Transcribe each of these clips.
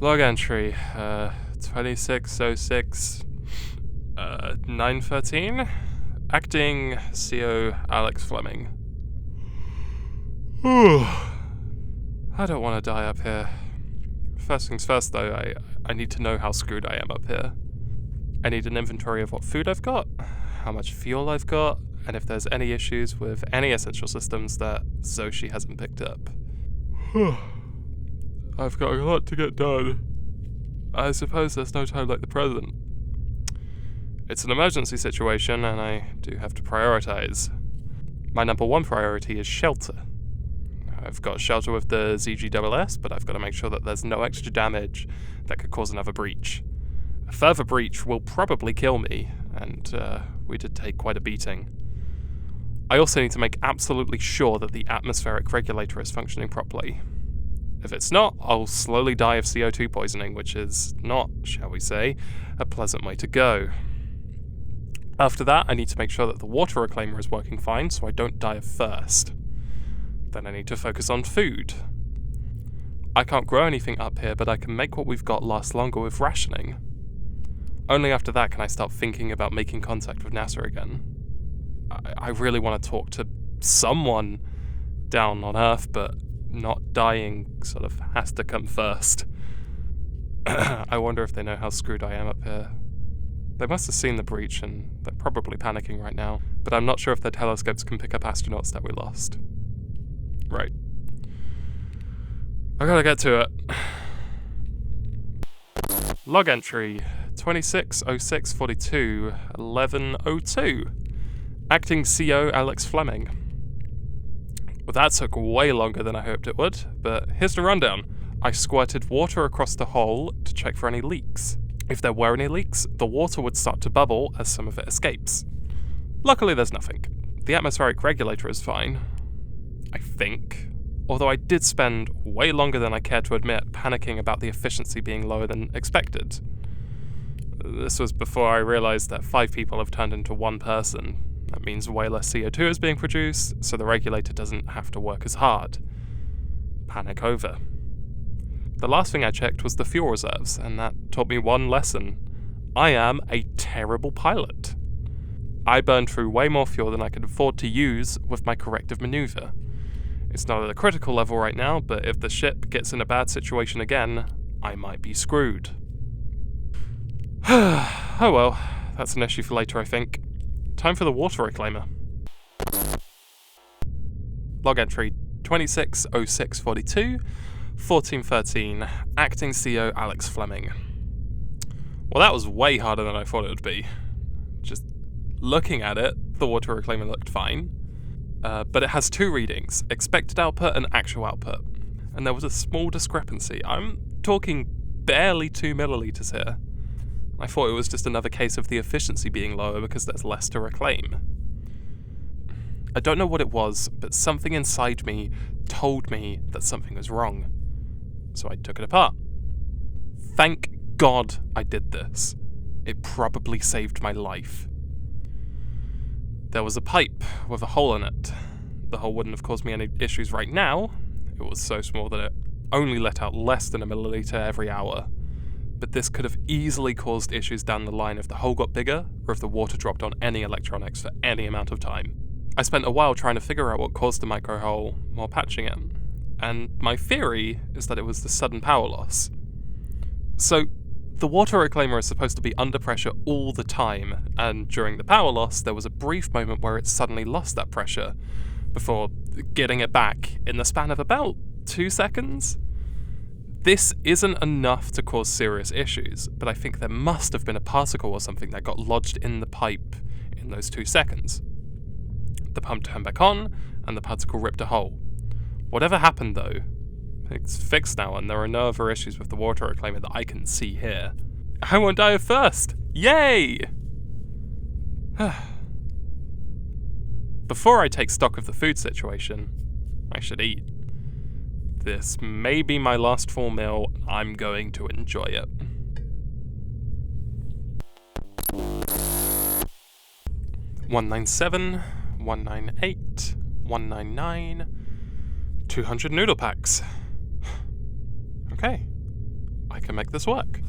Log entry, 2606, 913. Acting CO Alex Fleming. I don't want to die up here. First things first, though, I need to know how screwed I am up here. I need an inventory of what food I've got, how much fuel I've got, and if there's any issues with any essential systems that ZOSAI hasn't picked up. I've got a lot to get done. I suppose there's no time like the present. It's an emergency situation, and I do have to prioritize. My number one priority is shelter. I've got shelter with the ZGSS, but I've got to make sure that there's no extra damage that could cause another breach. A further breach will probably kill me, and we did take quite a beating. I also need to make absolutely sure that the atmospheric regulator is functioning properly. If it's not, I'll slowly die of CO2 poisoning, which is not, shall we say, a pleasant way to go. After that, I need to make sure that the water reclaimer is working fine so I don't die of thirst. Then I need to focus on food. I can't grow anything up here, but I can make what we've got last longer with rationing. Only after that can I start thinking about making contact with NASA again. I really want to talk to someone down on Earth, but not dying sort of has to come first. I wonder if they know how screwed I am up here. They must have seen the breach, and they're probably panicking right now, but I'm not sure if their telescopes can pick up astronauts that we lost. Right. I gotta get to it. Log entry, 260642 1102. Acting CO Alex Fleming. Well, that took way longer than I hoped it would, but here's the rundown. I squirted water across the hole to check for any leaks. If there were any leaks, the water would start to bubble as some of it escapes. Luckily, there's nothing. The atmospheric regulator is fine. I think. Although I did spend way longer than I care to admit panicking about the efficiency being lower than expected. This was before I realized that 5 people have turned into 1 person. That means way less CO2 is being produced, so the regulator doesn't have to work as hard. Panic over. The last thing I checked was the fuel reserves, and that taught me one lesson. I am a terrible pilot. I burned through way more fuel than I could afford to use with my corrective maneuver. It's not at a critical level right now, but if the ship gets in a bad situation again, I might be screwed. Oh well, that's an issue for later, I think. Time for the water reclaimer. Log entry 260642 1413, Acting CO Alex Fleming. Well, that was way harder than I thought it would be. Just looking at it, the water reclaimer looked fine. But it has 2 readings, expected output and actual output. And there was a small discrepancy. I'm talking barely 2 milliliters here. I thought it was just another case of the efficiency being lower because there's less to reclaim. I don't know what it was, but something inside me told me that something was wrong. So I took it apart. Thank God I did this. It probably saved my life. There was a pipe with a hole in it. The hole wouldn't have caused me any issues right now. It was so small that it only let out less than a milliliter every hour. But this could have easily caused issues down the line if the hole got bigger, or if the water dropped on any electronics for any amount of time. I spent a while trying to figure out what caused the micro hole while patching it, and my theory is that it was the sudden power loss. So, the water reclaimer is supposed to be under pressure all the time, and during the power loss there was a brief moment where it suddenly lost that pressure, before getting it back in the span of about 2 seconds. This isn't enough to cause serious issues, but I think there must have been a particle or something that got lodged in the pipe in those 2 seconds. The pump turned back on, and the particle ripped a hole. Whatever happened though, it's fixed now and there are no other issues with the water reclaimer that I can see here. I won't die of thirst! Yay! Before I take stock of the food situation, I should eat. This may be my last full meal, I'm going to enjoy it. $197, $198, $199, 200 noodle packs. Okay. I can make this work.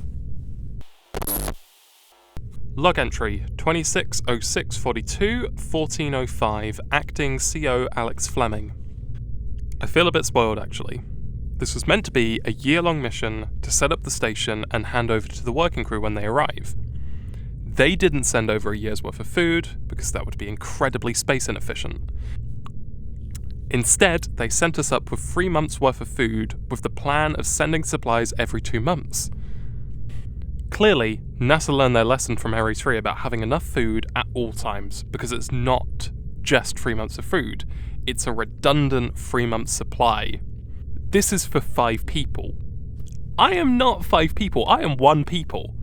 Log entry 260642 1405, acting CO Alex Fleming. I feel a bit spoiled actually. This was meant to be a year-long mission to set up the station and hand over to the working crew when they arrive. They didn't send over a year's worth of food, because that would be incredibly space inefficient. Instead, they sent us up with 3 months' worth of food with the plan of sending supplies every 2 months. Clearly, NASA learned their lesson from Area 3 about having enough food at all times, because it's not just 3 months of food, it's a redundant 3-month supply. This is for 5 people. I am not 5 people, I am 1 people.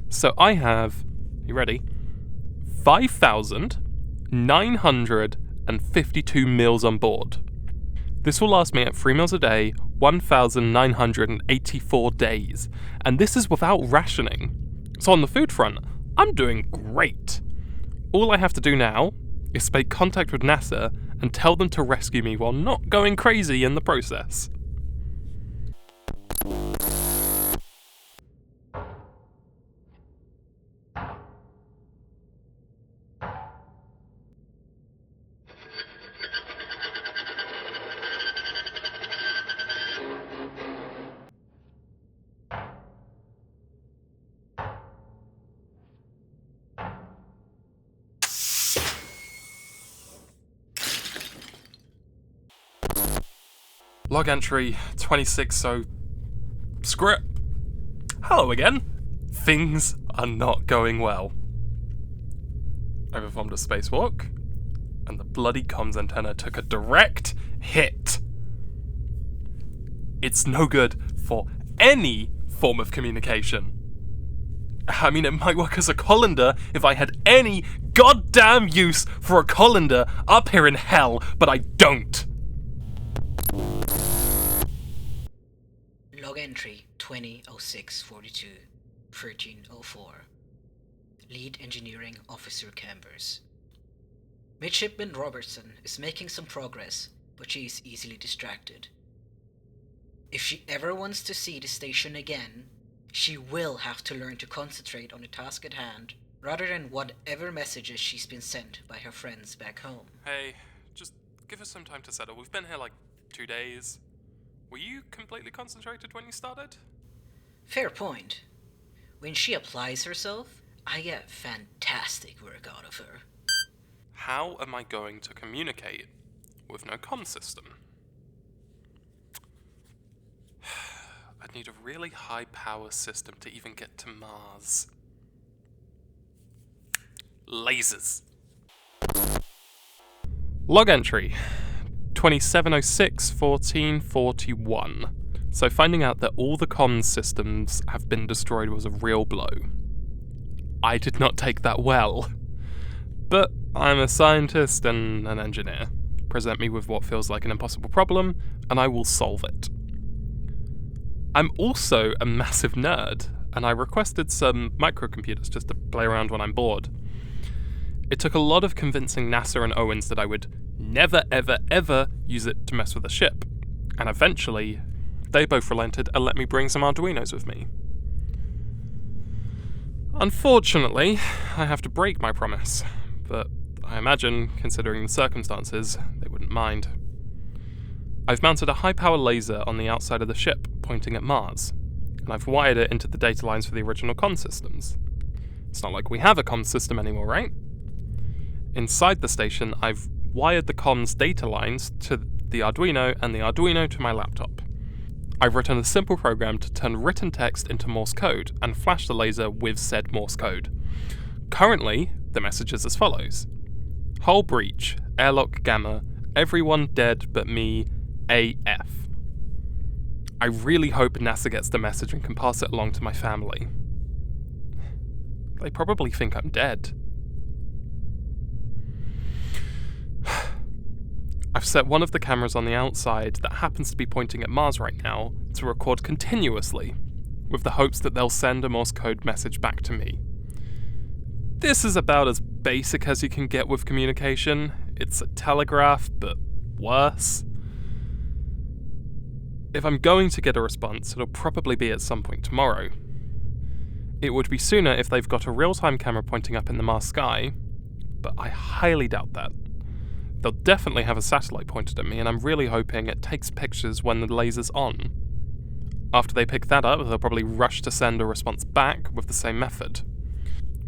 So I have, you ready? 5,952 meals on board. This will last me at 3 meals a day, 1,984 days, and this is without rationing. So on the food front, I'm doing great. All I have to do now is make contact with NASA and tell them to rescue me while not going crazy in the process. Log entry 260 script. Hello again. Things are not going well. I performed a spacewalk, and the bloody comms antenna took a direct hit. It's no good for any form of communication. I mean, it might work as a colander if I had any goddamn use for a colander up here in hell, but I don't. Log entry 200642 1304. Lead Engineering Officer Cambers. Midshipman Robertson is making some progress, but she is easily distracted. If she ever wants to see the station again, she will have to learn to concentrate on the task at hand, rather than whatever messages she's been sent by her friends back home. Hey, just give us some time to settle. We've been here like 2 days. Were you completely concentrated when you started? Fair point. When she applies herself, I get fantastic work out of her. How am I going to communicate with no comm system? I'd need a really high power system to even get to Mars. Lasers. Log entry 2706 1441. So finding out that all the comms systems have been destroyed was a real blow. I did not take that well. But I'm a scientist and an engineer. Present me with what feels like an impossible problem, and I will solve it. I'm also a massive nerd, and I requested some microcomputers just to play around when I'm bored. It took a lot of convincing NASA and Owens that I would never ever ever use it to mess with the ship, and eventually they both relented and let me bring some Arduinos with me. Unfortunately, I have to break my promise, but I imagine, considering the circumstances, they wouldn't mind. I've mounted a high-power laser on the outside of the ship, pointing at Mars, and I've wired it into the data lines for the original comm systems. It's not like we have a comm system anymore, right? Inside the station, I've wired the comms data lines to the Arduino and the Arduino to my laptop. I've written a simple program to turn written text into Morse code and flash the laser with said Morse code. Currently, the message is as follows. Hull breach, airlock gamma, everyone dead but me, AF. I really hope NASA gets the message and can pass it along to my family. They probably think I'm dead. I've set one of the cameras on the outside that happens to be pointing at Mars right now to record continuously, with the hopes that they'll send a Morse code message back to me. This is about as basic as you can get with communication. It's a telegraph, but worse. if I'm going to get a response, it'll probably be at some point tomorrow. It would be sooner if they've got a real-time camera pointing up in the Mars sky, but I highly doubt that. They'll definitely have a satellite pointed at me, and I'm really hoping it takes pictures when the laser's on. After they pick that up, they'll probably rush to send a response back with the same method.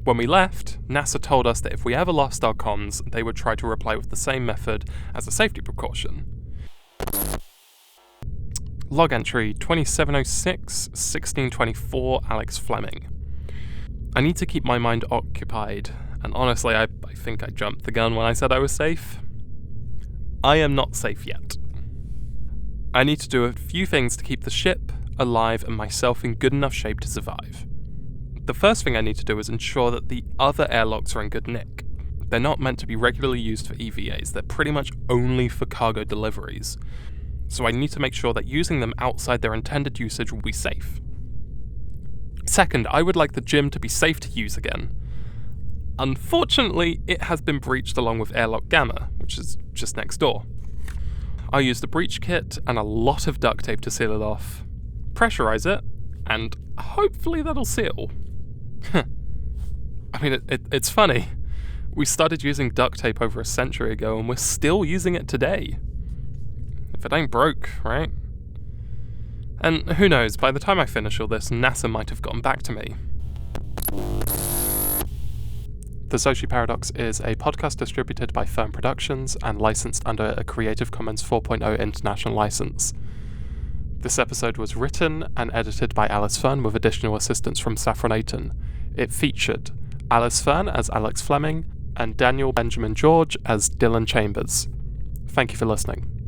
When we left, NASA told us that if we ever lost our comms, they would try to reply with the same method as a safety precaution. Log entry 2706 1624 Alex Fleming. I need to keep my mind occupied, and honestly, I think I jumped the gun when I said I was safe. I am not safe yet. I need to do a few things to keep the ship, alive, and myself in good enough shape to survive. The first thing I need to do is ensure that the other airlocks are in good nick. They're not meant to be regularly used for EVAs, they're pretty much only for cargo deliveries. So I need to make sure that using them outside their intended usage will be safe. Second, I would like the gym to be safe to use again. Unfortunately, it has been breached along with airlock Gamma, which is just next door. I used a breach kit and a lot of duct tape to seal it off, pressurize it, and hopefully that'll seal. I mean, it's funny. We started using duct tape over a century ago and we're still using it today. If it ain't broke, right? And who knows, by the time I finish all this, NASA might have gotten back to me. The ZOSAI Paradox is a podcast distributed by Fern Productions and licensed under a Creative Commons 4.0 international license. This episode was written and edited by Alice Fern with additional assistance from Saffron Ayton. It featured Alice Fern as Alex Fleming and Daniel Benjamin Georg as Dillion Cambers. Thank you for listening.